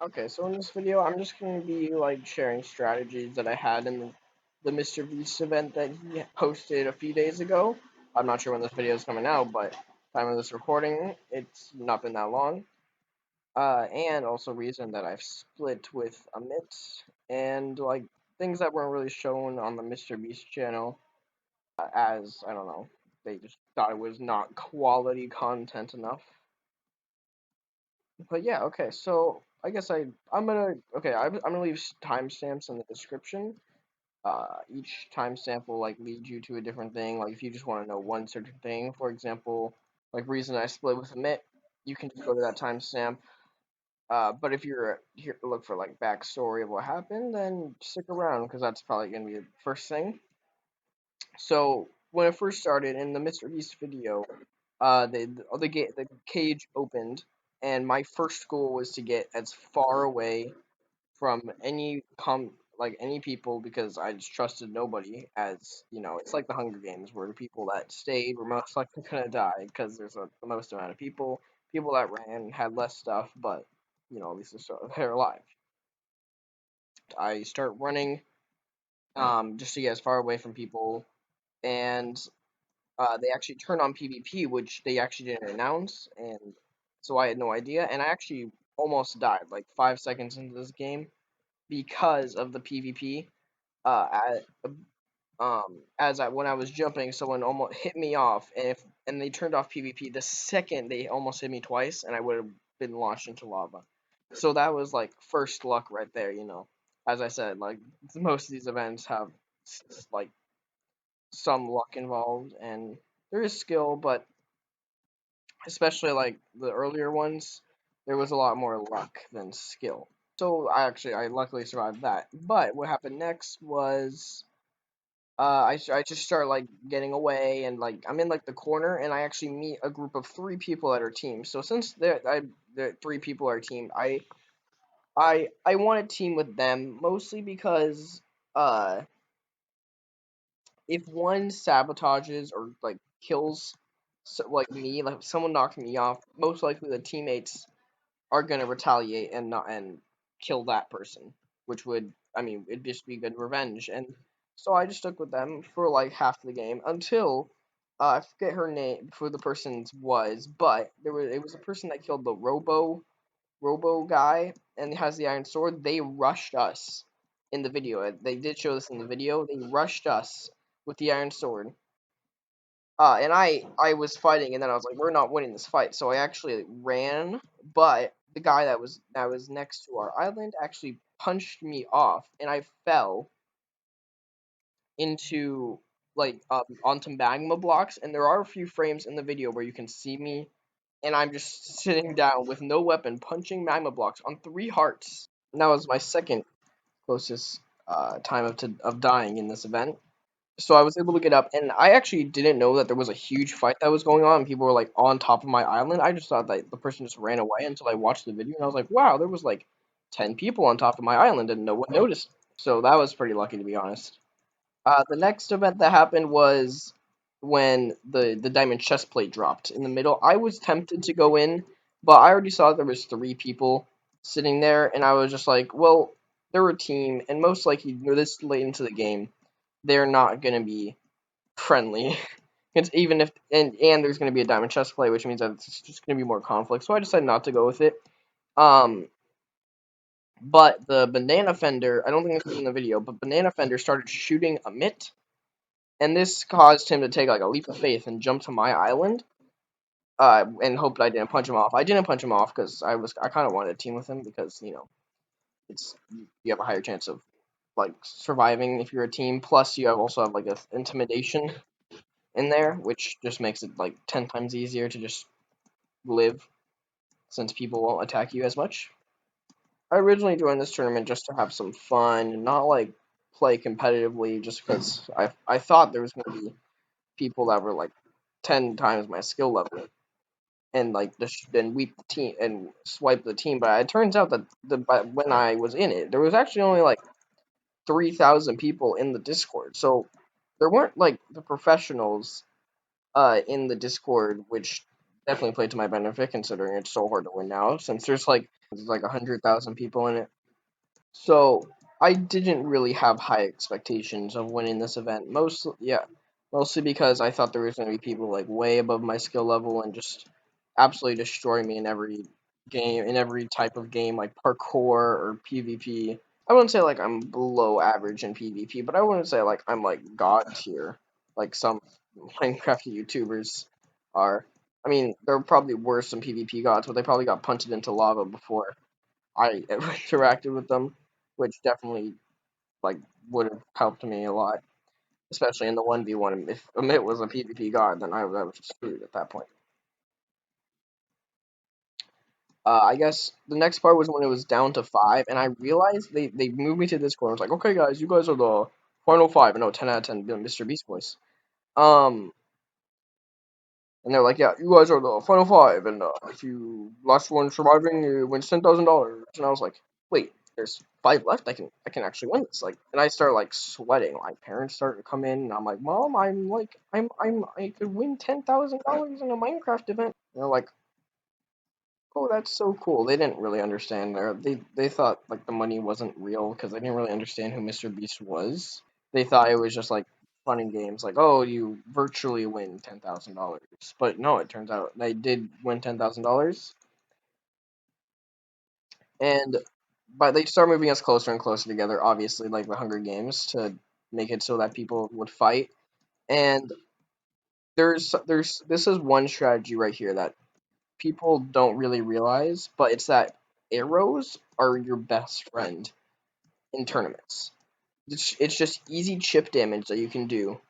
Okay, so in this video, I'm just going to be like sharing strategies that I had in the Mr.beast event that he posted a few days ago. I'm not sure when this video is coming out, but time of this recording, it's not been that long. And also reason that I've split with Amit and like things that weren't really shown on the Mr.beast channel, as I don't know, they just thought it was not quality content enough. But yeah, okay. So I guess I'm gonna leave timestamps in the description. Each timestamp will like lead you to a different thing. Like if you just want to know one certain thing, for example, like reason I split with Amit, you can just go to that timestamp. But if you're here to look for like backstory of what happened, then stick around because that's probably gonna be the first thing. So when it first started in the Mr. Beast video, the cage opened, and my first goal was to get as far away from any people because I just trusted nobody. As you know, it's like the Hunger Games where the people that stayed were most likely gonna die because there's the most amount of people. People that ran had less stuff, but at least they're alive. I start running just to get as far away from people, and they actually turned on PvP, which they actually didn't announce, and so I had no idea, and I actually almost died like 5 seconds into this game because of the PvP. Uh, at, as I when I was jumping, someone almost hit me off, and they turned off PvP the second they almost hit me twice, and I would have been launched into lava. So that was like first luck right there. As I said, like most of these events have like some luck involved, and there is skill, but especially like the earlier ones, there was a lot more luck than skill. So I luckily survived that. But what happened next was I just start like getting away, and like I'm in like the corner, and I actually meet a group of three people that are team. So since the three people are team, I want to team with them mostly because uh if one sabotages or like kills like me, like if someone knocks me off, most likely the teammates are gonna retaliate and not and kill that person, which would, I mean, it'd just be good revenge. And so I just stuck with them for like half the game until I forget her name, who the person's was, but it was a person that killed the Robo guy and has the iron sword. They rushed us in the video. They did show this in the video. They rushed us with the iron sword. And I was fighting, and then I was like, we're not winning this fight. So I actually ran, but the guy that was next to our island actually punched me off, and I fell into like onto magma blocks. And there are a few frames in the video where you can see me, and I'm just sitting down with no weapon, punching magma blocks on 3 hearts. And that was my second closest time of dying in this event. So I was able to get up, and I actually didn't know that there was a huge fight that was going on. And people were like on top of my island. I just thought that the person just ran away until I watched the video, and I was like, wow, there was like 10 people on top of my island, and no one noticed. So that was pretty lucky, to be honest. The next event that happened was when the diamond chest plate dropped in the middle. I was tempted to go in, but I already saw there was 3 people sitting there, and I was just like, well, they're a team, and most likely this late into the game, they're not gonna be friendly. It's even if and there's going to be a diamond chest play, which means that it's just going to be more conflict. So I decided not to go with it. Um, but the banana fender, I don't think this was in the video, but banana fender started shooting a mitt, and this caused him to take like a leap of faith and jump to my island. And hoped I didn't punch him off. I didn't punch him off because I kind of wanted to team with him because it's you have a higher chance of like surviving if you're a team. Plus you also have like a intimidation in there, which just makes it like 10 times easier to just live since people won't attack you as much. I originally joined this tournament just to have some fun and not like play competitively just because I thought there was going to be people that were like 10 times my skill level and like just then weep the team and swipe the team. But it turns out that when I was in it, there was actually only like 3,000 people in the Discord. So there weren't like the professionals in the Discord, which definitely played to my benefit considering it's so hard to win now. Since there's like There's like 100,000 people in it. So I didn't really have high expectations of winning this event. Mostly because I thought there was going to be people like way above my skill level and just absolutely destroy me in every game, in every type of game, like parkour or PvP. I wouldn't say like I'm below average in PvP, but I wouldn't say like I'm like god tier, like some Minecraft YouTubers are. I mean, there probably were some PvP gods, but they probably got punted into lava before I ever interacted with them, which definitely like would have helped me a lot, especially in the 1v1. If Amit was a PvP god, then I was screwed at that point. I guess the next part was when it was down to five, and I realized they moved me to this corner. I was like, okay, guys, you guys are the final five. And no, 10 out of 10, Mr. Beast voice. Um, and they're like, yeah, you guys are the final five, and if you last one surviving, you win $10,000. And I was like, wait, there's five left. I can actually win this. Like, and I start like sweating. My parents start to come in, and I'm like, Mom, I could win $10,000 in a Minecraft event. And they're like, oh, that's so cool. They didn't really understand. They thought like the money wasn't real because they didn't really understand who Mr. Beast was. They thought it was just like fun and games, like oh, you virtually win $10,000. But no, it turns out they did win $10,000, and but they start moving us closer and closer together. Obviously, like the Hunger Games, to make it so that people would fight. And there's this is one strategy right here that people don't really realize, but it's that arrows are your best friend in tournaments. It's just easy chip damage that you can do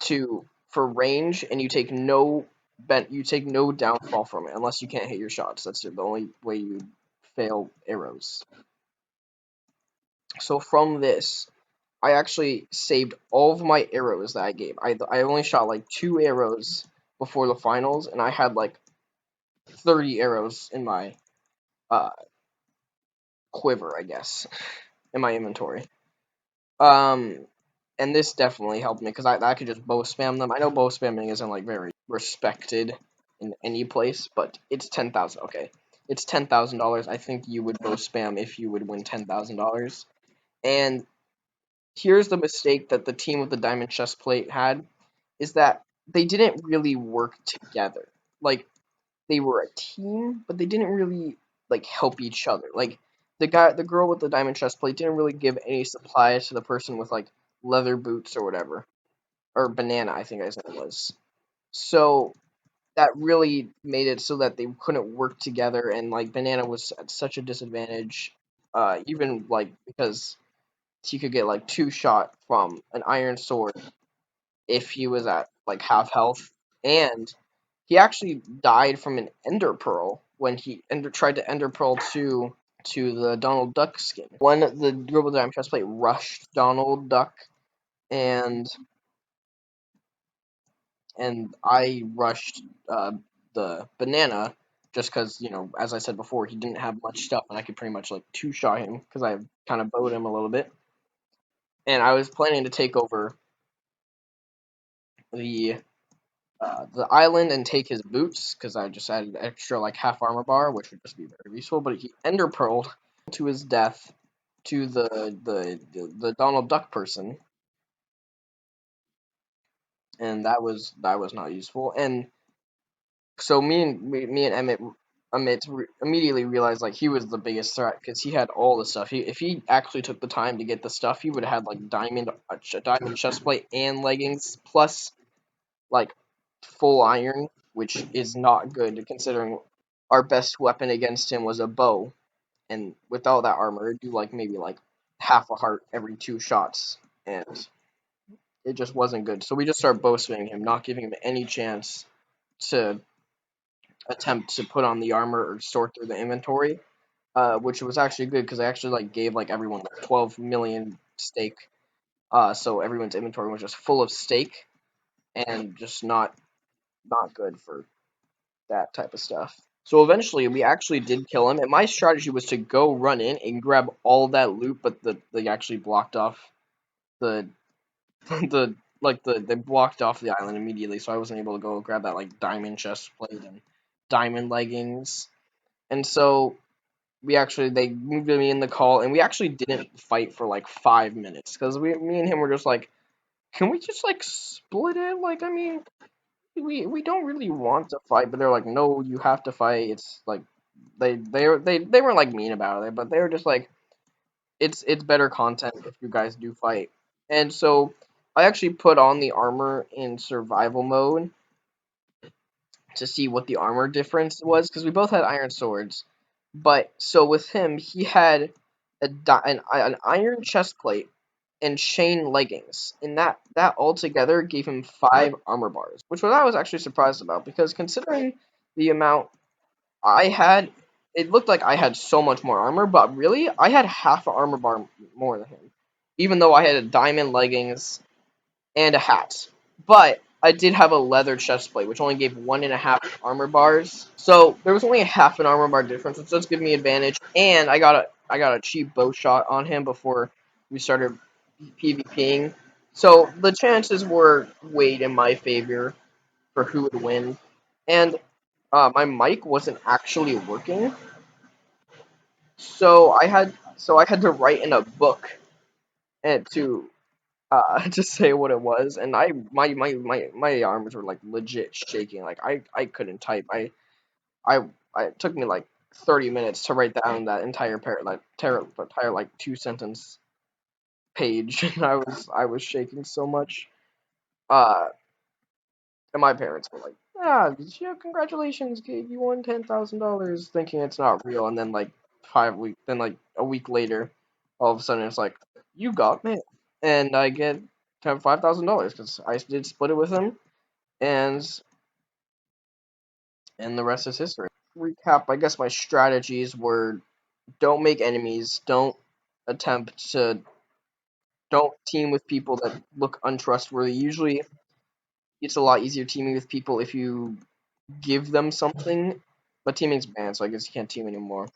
to for range, and you take no downfall from it unless you can't hit your shots. That's the only way you fail arrows. So from this, I actually saved all of my arrows that I gave. I only shot like 2 arrows before the finals, and I had like 30 arrows in my uh, quiver, I guess, in my inventory. Um, and this definitely helped me because I could just bow spam them. I know bow spamming isn't like very respected in any place, but it's 10,000. Okay, it's $10,000. I think you would bow spam if you would win $10,000. And here's the mistake that the team with the diamond chest plate had is that they didn't really work together. Like they were a team, but they didn't really like help each other. Like the girl with the diamond chest plate didn't really give any supplies to the person with like leather boots or whatever, or banana, I think I said it was. So that really made it so that they couldn't work together, and like banana was at such a disadvantage, even like because he could get like two shot from an iron sword if he was at like half health, and he actually died from an ender pearl when he tried to ender pearl to the Donald Duck skin. When the Global Diamond Chest Plate rushed Donald Duck, and I rushed the banana just because as I said before, he didn't have much stuff, and I could pretty much like two shot him because I kind of bowed him a little bit, and I was planning to take over the the island and take his boots because I just added extra like half armor bar, which would just be very useful. But he ender pearled to his death to the Donald Duck person, and that was not useful. And so me and immediately realized like he was the biggest threat because he had all the stuff. If he actually took the time to get the stuff, he would have had like diamond chest plate and leggings plus like full iron, which is not good considering our best weapon against him was a bow, and without that armor, it'd do like maybe like half a heart every two shots, and it just wasn't good. So we just started bow swinging him, not giving him any chance to attempt to put on the armor or sort through the inventory, which was actually good because I actually like gave like everyone like 12 million steak, so everyone's inventory was just full of steak and just not good for that type of stuff. So eventually, we actually did kill him, and my strategy was to go run in and grab all that loot, but they actually blocked off the they blocked off the island immediately, so I wasn't able to go grab that like diamond chest plate and diamond leggings, and so they moved me in the call, and we actually didn't fight for like 5 minutes because me and him were just like, can we just like split it? Like, I mean, we don't really want to fight, but they're like, no, you have to fight. It's like they weren't like mean about it, but they were just like, it's better content if you guys do fight. And so I actually put on the armor in survival mode to see what the armor difference was because we both had iron swords. But so with him, he had an iron chest plate and chain leggings, and that altogether gave him 5 armor bars, which was I was actually surprised about because considering the amount I had, it looked like I had so much more armor, but really I had half an armor bar more than him, even though I had a diamond leggings and a hat. But I did have a leather chest plate, which only gave 1.5 armor bars. So there was only a half an armor bar difference, which does give me advantage. And I got a cheap bow shot on him before we started PvPing. So the chances were weighed in my favor for who would win. And my mic wasn't actually working, so I had to write in a book and to to say what it was, and my arms were like legit shaking. Like I couldn't type. I it took me like 30 minutes to write down that entire like 2 sentence page, and I was shaking so much. Uh, and my parents were like, "Yeah, congratulations, kid, you won $10,000," thinking it's not real, and then like then like a week later, all of a sudden it's like, "You got mail," and I get $5,000 because I did split it with him, and the rest is history. Recap: I guess my strategies were: don't make enemies, attempt to don't team with people that look untrustworthy. Usually, it's a lot easier teaming with people if you give them something, but teaming's banned, so I guess you can't team anymore.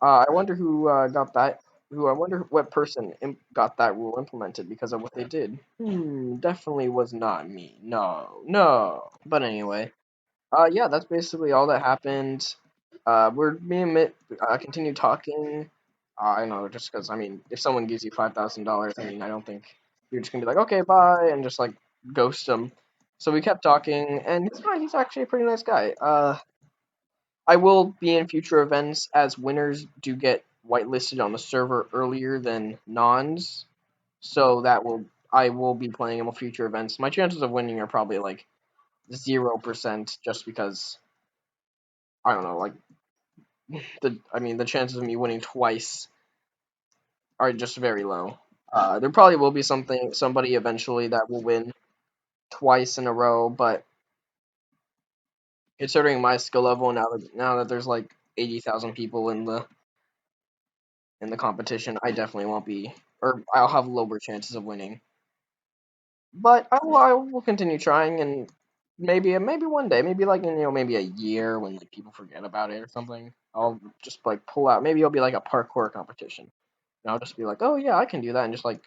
I wonder who got that. Who I wonder what person got that rule implemented because of what they did. Definitely was not me. No, no. But anyway, yeah, that's basically all that happened. Me and Mitt continued talking. I know, just because I mean, if someone gives you $5,000, I mean, I don't think you're just gonna be like, okay, bye, and just like ghost them. So we kept talking, and he's actually a pretty nice guy. I will be in future events as winners do get whitelisted on the server earlier than nons, so I will be playing in future events. My chances of winning are probably like 0%, just because I don't know, like the chances of me winning twice are just very low. There probably will be somebody eventually that will win twice in a row, but considering my skill level now that there's like 80,000 people in the competition, I definitely won't be, or I'll have lower chances of winning. But I will continue trying, and maybe one day, maybe like in maybe a year when like people forget about it or something, I'll just like pull out. Maybe it'll be like a parkour competition, and I'll just be like, oh yeah, I can do that, and just like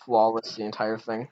flawless the entire thing.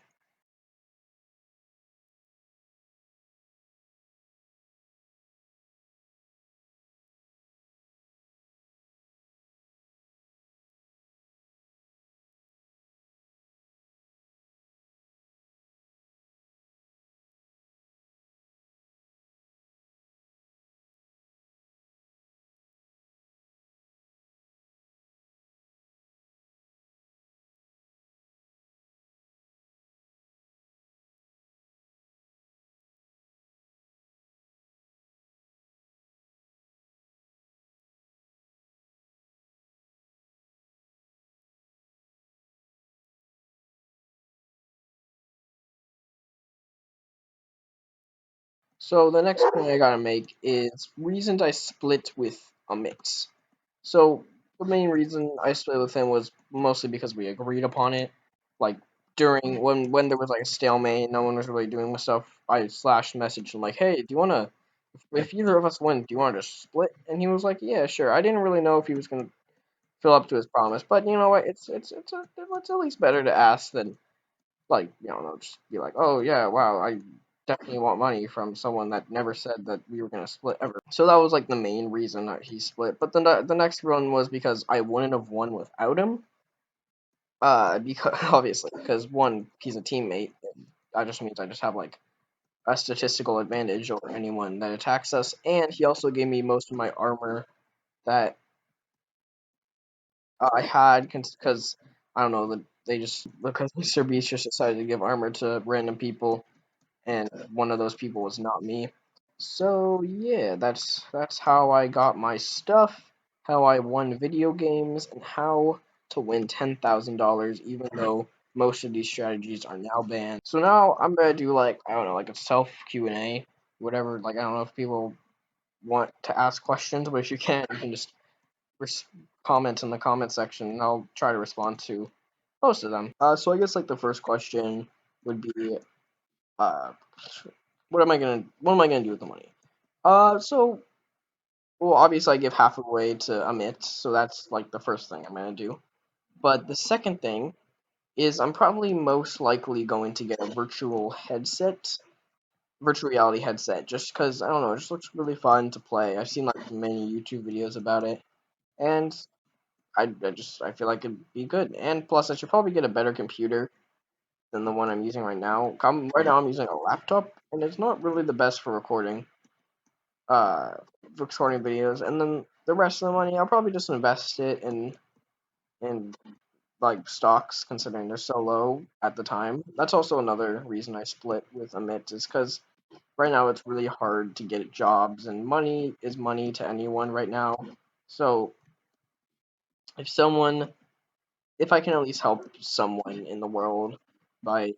So the next point I gotta make is reasons I split with Amit. So the main reason I split with him was mostly because we agreed upon it. Like during when there was like a stalemate, no one was really doing stuff. I slash messaged him like, "Hey, do you wanna? If either of us win, do you want to just split?" And he was like, "Yeah, sure." I didn't really know if he was gonna fill up to his promise, but you know what? It's at least better to ask than like just be like, "Oh yeah, wow, I definitely want money from someone that never said that we were gonna split ever. So that was like the main reason that he split. But the next one was because I wouldn't have won without him. Because obviously, because one, he's a teammate. And that just means I just have like a statistical advantage over anyone that attacks us. And he also gave me most of my armor that I had because I don't know that they just because Mr.beast just decided to give armor to random people, and one of those people was not me. So yeah, that's how I got my stuff, how I won video games, and how to win $10,000, even though most of these strategies are now banned. So now I'm gonna do like I don't know, like a self Q&A, whatever. Like I don't know if people want to ask questions, but if you can't, you can just res- comment in the comment section, and I'll try to respond to most of them. So I guess like the first question would be, uh, what am I gonna do with the money? So well, obviously I give half away to Amit, so that's like the first thing I'm gonna do. But the second thing is I'm probably most likely going to get a virtual reality headset, just because I don't know, it just looks really fun to play. I've seen like many YouTube videos about it, and I feel like it'd be good. And plus, I should probably get a better computer than the one I'm using right now. Right now I'm using a laptop, and it's not really the best uh, for recording videos. And then the rest of the money, I'll probably just invest it in like stocks, considering they're so low at the time. That's also another reason I split with Amit, is because right now it's really hard to get jobs, and money is money to anyone right now. So if someone if I can at least help someone in the world by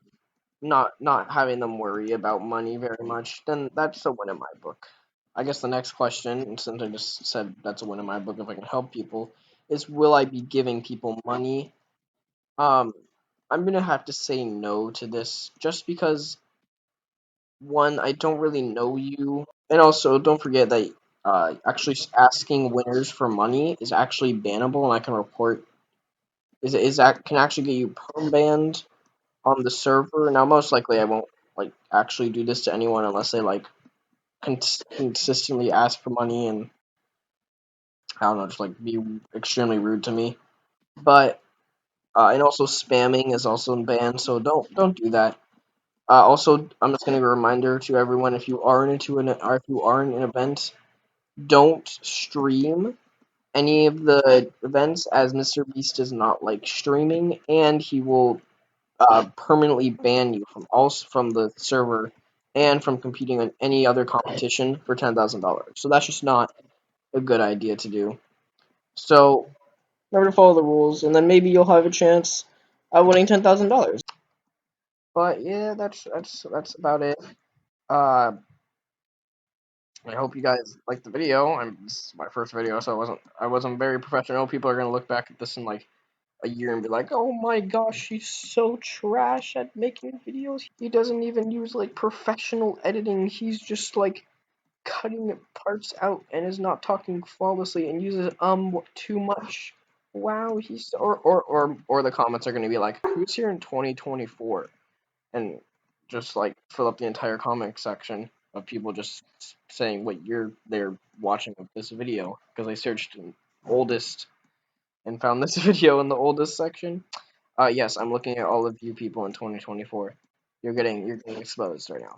not having them worry about money very much, then that's a win in my book. I guess the next question, since I just said that's a win in my book if I can help people, is will I be giving people money? Um, I'm gonna have to say no to this just because one, I don't really know you, and also don't forget that actually asking winners for money is actually bannable, and I can report is that can actually get you perm banned on the server. Now, most likely, I won't like actually do this to anyone unless they like consistently ask for money and I don't know, just like be extremely rude to me. But and also spamming is also banned, so don't do that. Also, I'm just gonna give a reminder to everyone: if you are into an or if you are in an event, don't stream any of the events, as Mr. Beast does not like streaming, and he will permanently ban you from the server and from competing in any other competition for $10,000. So that's just not a good idea to do. So remember to follow the rules, and then maybe you'll have a chance at winning $10,000. But yeah, that's about it. Uh, I hope you guys liked the video. This is my first video, so I wasn't very professional. People are gonna look back at this in like a year and be like, "Oh my gosh, he's so trash at making videos. He doesn't even use like professional editing. He's just like cutting parts out and is not talking flawlessly and uses too much." Wow, he's or the comments are gonna be like, "Who's here in 2024?" and just like fill up the entire comment section of people just saying what you're they're watching of this video because they searched oldest and found this video in the oldest section. Yes, I'm looking at all of you people in 2024. You're getting exposed right now.